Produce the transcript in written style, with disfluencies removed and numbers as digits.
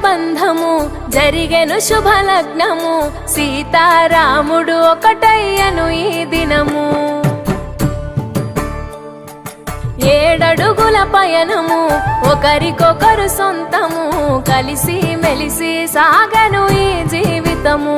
బంధము జరిగెను శుభలగ్నము సీతారాముడు ఒకటయ్యను ఈ దినము 7 అడుగుల పయనము ఒకరికొకరు సొంతము కలిసి మెలిసి సాగను ఈ జీవితము